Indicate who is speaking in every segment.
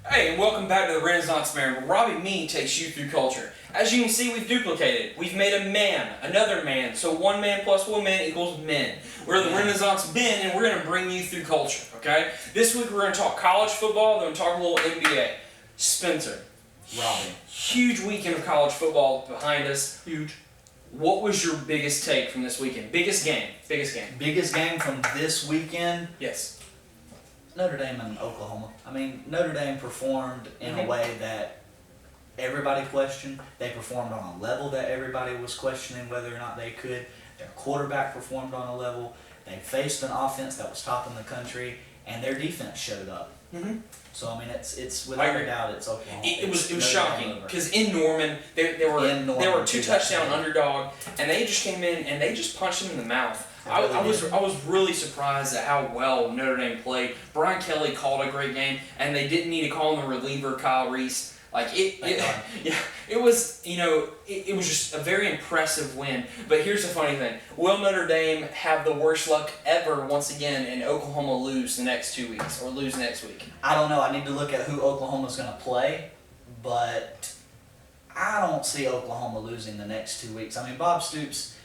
Speaker 1: Hey, and welcome back to the Renaissance Man, where Robby Me takes you through culture. As you can see, we've duplicated. We've made a man, another man, so one man plus one man equals men. We're the Renaissance Men, and we're going to bring you through culture, okay? This week we're going to talk college football, then we're going to talk a little NBA. Spencer.
Speaker 2: Robby.
Speaker 1: Huge weekend of college football behind us. Huge. What was your biggest take from this weekend? Biggest game.
Speaker 2: Biggest game from this weekend?
Speaker 1: Yes.
Speaker 2: Notre Dame and Oklahoma. I mean, Notre Dame performed in a way that everybody questioned. They performed on a level that everybody was questioning whether or not they could. Their quarterback performed on a level. They faced an offense that was top in the country, and their defense showed up. So I mean, it's without a doubt, it's Oklahoma.
Speaker 1: It was shocking because in Norman they were two touchdown underdog, and they just came in and they just punched them in the mouth. I was really surprised at how well Notre Dame played. Brian Kelly called a great game, and they didn't need to call him the reliever Kyle Reese. It was just a very impressive win. But here's the funny thing: will Notre Dame have the worst luck ever once again, and Oklahoma lose the next 2 weeks or lose next week?
Speaker 2: I don't know. I need to look at who Oklahoma's going to play, but I don't see Oklahoma losing the next 2 weeks. I mean, Bob Stoops,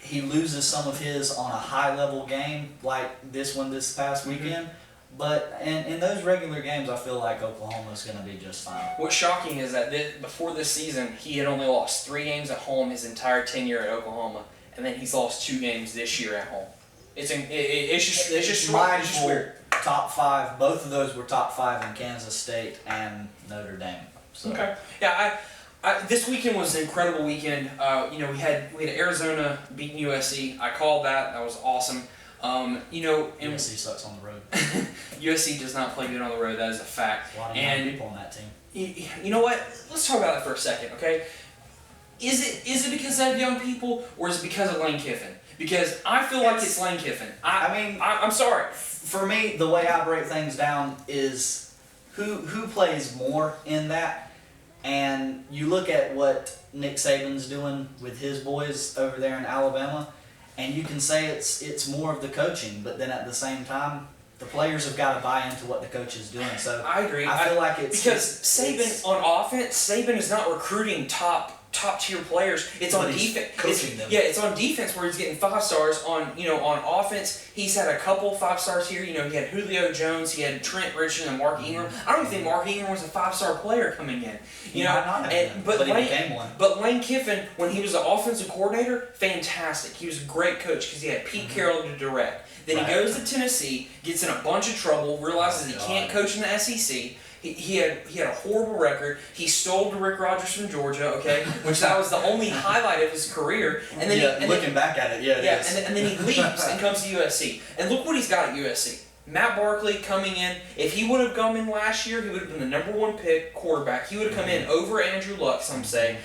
Speaker 2: he loses some of his on a high-level game like this one this past weekend. But in those regular games, I feel like Oklahoma's going to be just fine.
Speaker 1: What's shocking is that before this season, he had only lost 3 games at home his entire tenure at Oklahoma, and then he's lost 2 games this year at home. It's just weird.
Speaker 2: Top 5. Both of those were top 5 in Kansas State and Notre Dame. So.
Speaker 1: Okay. Yeah. This weekend was an incredible weekend. We had Arizona beating USC. I called that. That was awesome.
Speaker 2: USC sucks on the road.
Speaker 1: USC does not play good on the road. That is a fact.
Speaker 2: A lot of young people on that team.
Speaker 1: You know what? Let's talk about that for a second, okay? Is it because they have young people, or is it because of Lane Kiffin? Because I feel like it's Lane Kiffin. I'm sorry.
Speaker 2: For me, the way I break things down is who plays more in that, and you look at what Nick Saban's doing with his boys over there in Alabama. And you can say it's more of the coaching, but then at the same time, the players have got to buy into what the coach is doing. So
Speaker 1: I agree.
Speaker 2: I feel like it's
Speaker 1: because Saban on offense, Saban is not recruiting top tier players. It's on defense.
Speaker 2: Coaching them.
Speaker 1: Yeah, it's on defense where he's getting 5 stars. On offense, he's had a couple 5 stars here. He had Julio Jones, he had Trent Richardson, and Mark Ingram. I don't think Mark Ingram was a 5-star player coming in.
Speaker 2: But he became one.
Speaker 1: But Lane Kiffin, when he was the offensive coordinator, fantastic. He was a great coach because he had Pete Carroll to direct. Then he goes to Tennessee, gets in a bunch of trouble, realizes he can't coach in the SEC. He had a horrible record. He stole to Rick Rodgers from Georgia, okay, which that was the only highlight of his career. And then
Speaker 2: looking back at it, it is.
Speaker 1: And then he leaves and comes to USC. And look what he's got at USC. Matt Barkley coming in. If he would have come in last year, he would have been the number 1 pick quarterback. He would have come in over Andrew Luck. Some say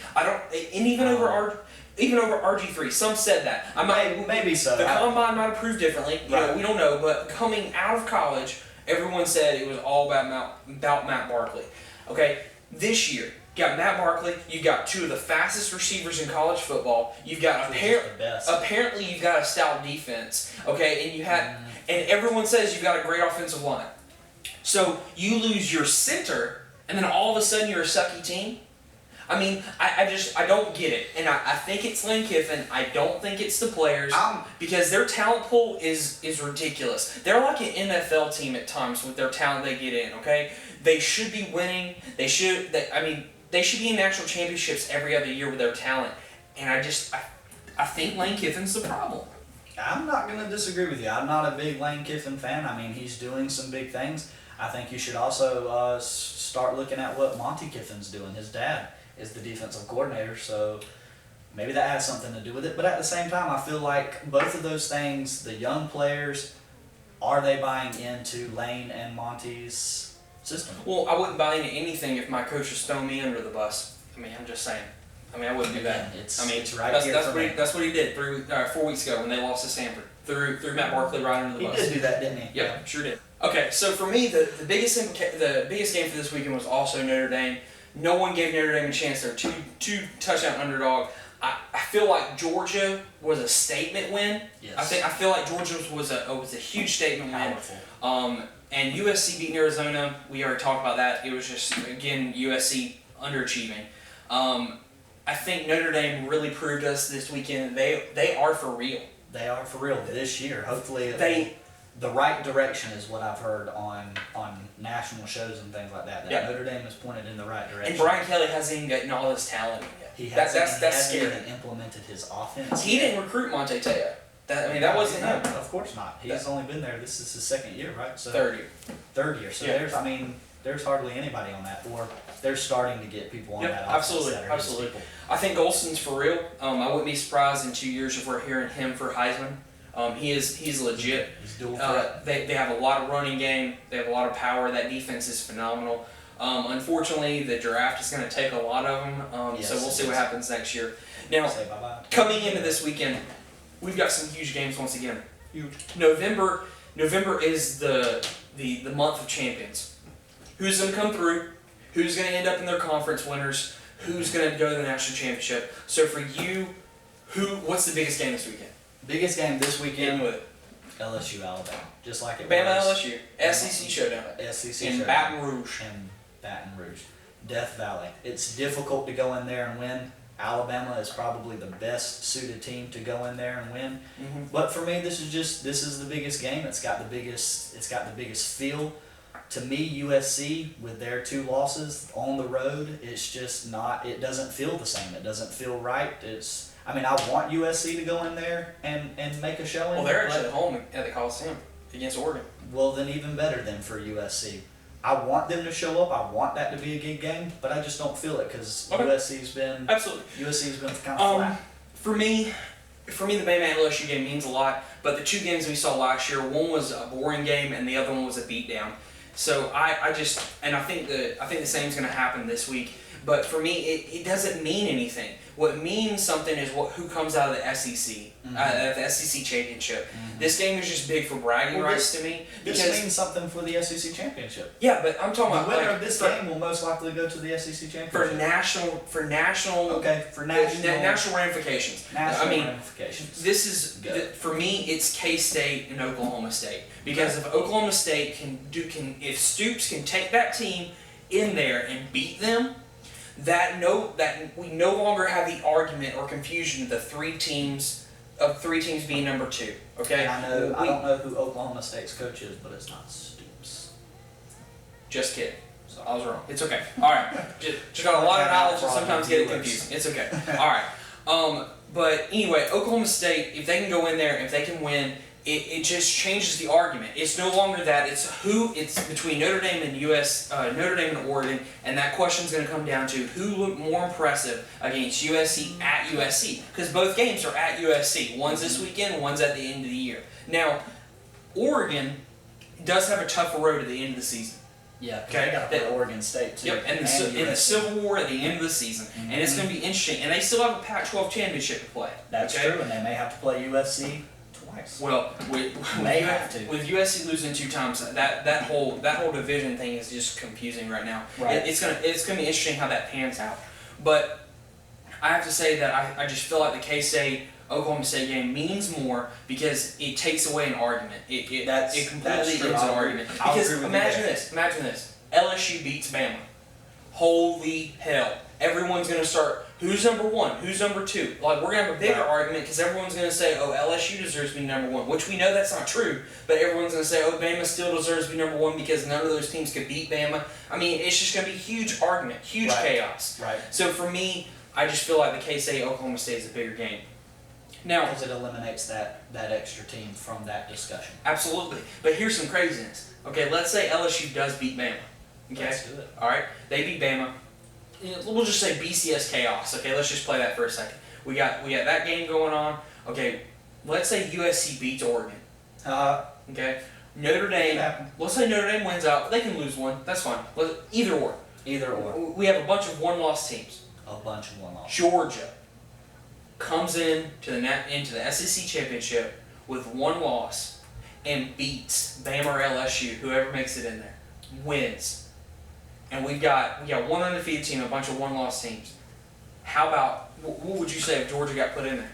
Speaker 1: even over RG3. Some said that.
Speaker 2: Maybe so.
Speaker 1: The combine might have proved differently. We don't know. But coming out of college, everyone said it was all about Matt Barkley. Okay, this year, you got Matt Barkley, you got 2 of the fastest receivers in college football, you've got apparently you've got a stout defense, okay, and everyone says you've got a great offensive line. So you lose your center, and then all of a sudden you're a sucky team? I mean, I don't get it. And I think it's Lane Kiffin. I don't think it's the players. Because their talent pool is ridiculous. They're like an NFL team at times with their talent they get in, okay? They should be winning. They should be in national championships every other year with their talent. And I think Lane Kiffin's the problem.
Speaker 2: I'm not going to disagree with you. I'm not a big Lane Kiffin fan. I mean, he's doing some big things. I think you should also start looking at what Monty Kiffin's doing. His dad is the defensive coordinator, so maybe that has something to do with it. But at the same time, I feel like both of those things, the young players, are they buying into Lane and Monty's system?
Speaker 1: Well, I wouldn't buy into anything if my coach was throwing me under the bus. I mean, I'm just saying. I mean, I wouldn't do that.
Speaker 2: It's right here for me.
Speaker 1: That's what he did 4 weeks ago when they lost to Stanford. Threw Matt Barkley right under the bus.
Speaker 2: He did do that, didn't he?
Speaker 1: Yeah, sure did. Okay, so for me, the biggest game for this weekend was also Notre Dame. No one gave Notre Dame a chance. They're two touchdown underdog. I feel like Georgia was a statement win.
Speaker 2: Yes.
Speaker 1: I feel like Georgia was a huge statement win. And USC beating Arizona, we already talked about that. It was just, again, USC underachieving. I think Notre Dame really proved us this weekend they are for real.
Speaker 2: They are for real this year. Hopefully, the right direction is what I've heard on national shows and things like that. That Notre Dame is pointed in the right direction.
Speaker 1: And Brian Kelly hasn't even gotten all this talent yet.
Speaker 2: He hasn't,
Speaker 1: that's scary.
Speaker 2: Even implemented his offense.
Speaker 1: He didn't recruit Monte Teo. That wasn't him.
Speaker 2: Of course not. He's only been there. This is his second year, right? So
Speaker 1: third year.
Speaker 2: Third year. So there's hardly anybody on that, or they're starting to get people on that offense.
Speaker 1: Absolutely. I think Golston's for real. I wouldn't be surprised in 2 years if we're hearing him for Heisman. He's legit.
Speaker 2: He's dual threat.
Speaker 1: They have a lot of running game. They have a lot of power. That defense is phenomenal. Unfortunately, the draft is going to take a lot of them. So we'll see what happens next year. Now, coming into this weekend, we've got some huge games once again. Huge. November is the month of champions. Who's going to come through? Who's going to end up in their conference winners? Who's going to go to the national championship? So for you, what's the biggest game this weekend?
Speaker 2: Biggest game this weekend
Speaker 1: with
Speaker 2: LSU Alabama, just like it
Speaker 1: Bama
Speaker 2: was.
Speaker 1: LSU SEC showdown.
Speaker 2: SEC
Speaker 1: in
Speaker 2: showdown.
Speaker 1: Baton Rouge.
Speaker 2: In Baton Rouge, Death Valley. It's difficult to go in there and win. Alabama is probably the best suited team to go in there and win.
Speaker 1: Mm-hmm.
Speaker 2: But for me, this is the biggest game. It's got the biggest feel. To me, USC with their 2 losses on the road, it's just not. It doesn't feel the same. It doesn't feel right. I want USC to go in there and make a showing.
Speaker 1: Well, they're actually at home at the Coliseum against Oregon.
Speaker 2: Well, then even better than for USC. I want them to show up. I want that to be a good game, but I just don't feel it because USC's been kind of flat.
Speaker 1: For me, the Bama LSU game means a lot. But the 2 games we saw last year, one was a boring game and the other one was a beatdown. So I think the same is going to happen this week. But for me, it doesn't mean anything. What means something is who comes out of the SEC, the SEC championship. Mm-hmm. This game is just big for bragging rights to me.
Speaker 2: This means something for the SEC championship.
Speaker 1: Yeah, but I'm talking about
Speaker 2: the winner of this game will most likely go to the SEC championship
Speaker 1: for national ramifications.
Speaker 2: Ramifications.
Speaker 1: This is for me. It's K-State and Oklahoma State because if Oklahoma State if Stoops can take that team in there and beat them. That we no longer have the argument or confusion of 3 teams being number 2. Okay.
Speaker 2: And I don't know who Oklahoma State's coach is, but it's not Stoops.
Speaker 1: Just kidding. So I was wrong. It's okay. All right. Just got a lot of knowledge and sometimes get it confusing. It's okay. All right. But anyway, Oklahoma State, if they can go in there, if they can win, it just changes the argument. It's no longer that. It's between Notre Dame and Oregon, and that question's going to come down to who looked more impressive against USC at USC, because both games are at USC. One's this weekend, one's at the end of the year. Now, Oregon does have a tougher road at the end of the season.
Speaker 2: Yeah, because they got to play Oregon State too.
Speaker 1: Yep, and the Civil War at the end of the season, and it's going to be interesting. And they still have a Pac-12 championship to play.
Speaker 2: That's true, and they may have to play USC.
Speaker 1: Well, with USC losing 2 times, that whole division thing is just confusing right now.
Speaker 2: Right.
Speaker 1: It's gonna be interesting how that pans out. But I have to say that I just feel like the K-State Oklahoma State game means more because it takes away an argument. It completely ends an argument. Because imagine this: LSU beats Bama. Holy hell! Everyone's gonna start. Who's number 1? Who's number 2? Like, we're going to have a bigger argument because everyone's going to say, oh, LSU deserves to be number 1, which we know that's not true, but everyone's going to say, oh, Bama still deserves to be number 1 because none of those teams could beat Bama. I mean, it's just going to be a huge argument, huge chaos.
Speaker 2: Right.
Speaker 1: So for me, I just feel like the K-State Oklahoma State is a bigger game. Now,
Speaker 2: because it eliminates that extra team from that discussion.
Speaker 1: Absolutely. But here's some craziness. Okay, let's say LSU does beat Bama. Okay?
Speaker 2: Let's do it.
Speaker 1: All right, they beat Bama. We'll just say BCS chaos. Okay, let's just play that for a second. We got that game going on. Okay, let's say USC beats Oregon. Okay, Notre Dame. Let's say Notre Dame wins out. They can lose one. That's fine. Either or.
Speaker 2: Either or.
Speaker 1: We have a bunch of one-loss teams.
Speaker 2: A bunch of one-loss.
Speaker 1: Georgia comes into the SEC championship with 1 loss and beats Bama or LSU, whoever makes it in there, wins. And we got 1 undefeated team, a bunch of 1-loss teams. How about what would you say if Georgia got put in there?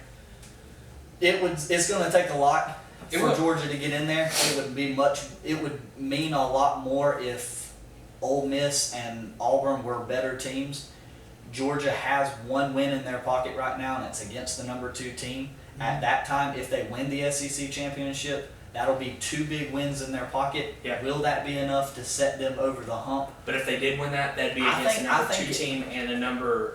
Speaker 2: It's going to take a lot for Georgia to get in there. It would mean a lot more if Ole Miss and Auburn were better teams. Georgia has one win in their pocket right now, and it's against the number 2 team. Mm-hmm. At that time, if they win the SEC championship, that'll be 2 big wins in their pocket.
Speaker 1: Yeah.
Speaker 2: Will that be enough to set them over the hump?
Speaker 1: But if they did win that, that'd be against a number 2 team and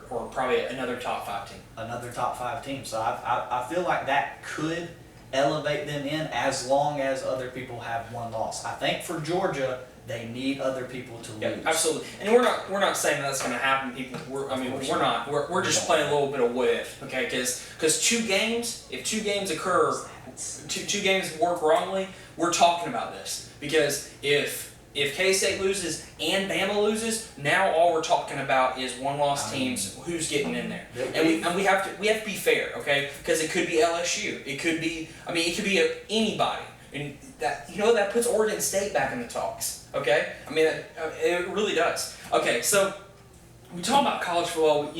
Speaker 1: probably another top 5 team.
Speaker 2: Another top 5 team. So I feel like that could elevate them in, as long as other people have one loss. I think for Georgia, they need other people to lose.
Speaker 1: Yeah, absolutely. And we're not saying that's going to happen, people. We're not. We're just playing a little bit of what if, okay? Because 2 games, if 2 games occur, two games work wrongly, we're talking about this. Because if K-State loses and Bama loses, now all we're talking about is one-loss teams, who's getting in there. And we have to be fair, okay? Because it could be LSU. It could be anybody. And that puts Oregon State back in the talks, okay? I mean, it really does. Okay, so we talk about college football,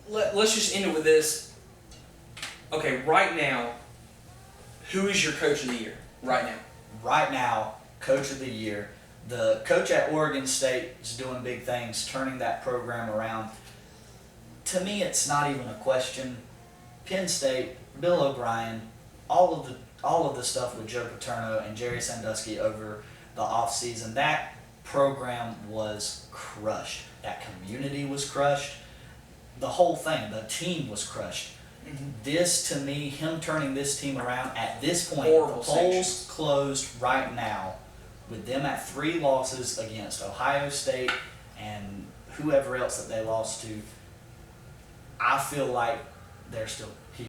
Speaker 1: let's just end it with this. Okay, right now, who is your coach of the year right now?
Speaker 2: Right now, coach of the year. The coach at Oregon State is doing big things, turning that program around. To me, it's not even a question. Penn State, Bill O'Brien, all of the stuff with Joe Paterno and Jerry Sandusky over the offseason, that program was crushed. That community was crushed. The whole thing, the team was crushed. Mm-hmm. This, to me, him turning this team around at this point, the polls closed right now with them at 3 losses against Ohio State and whoever else that they lost to. I feel like they're still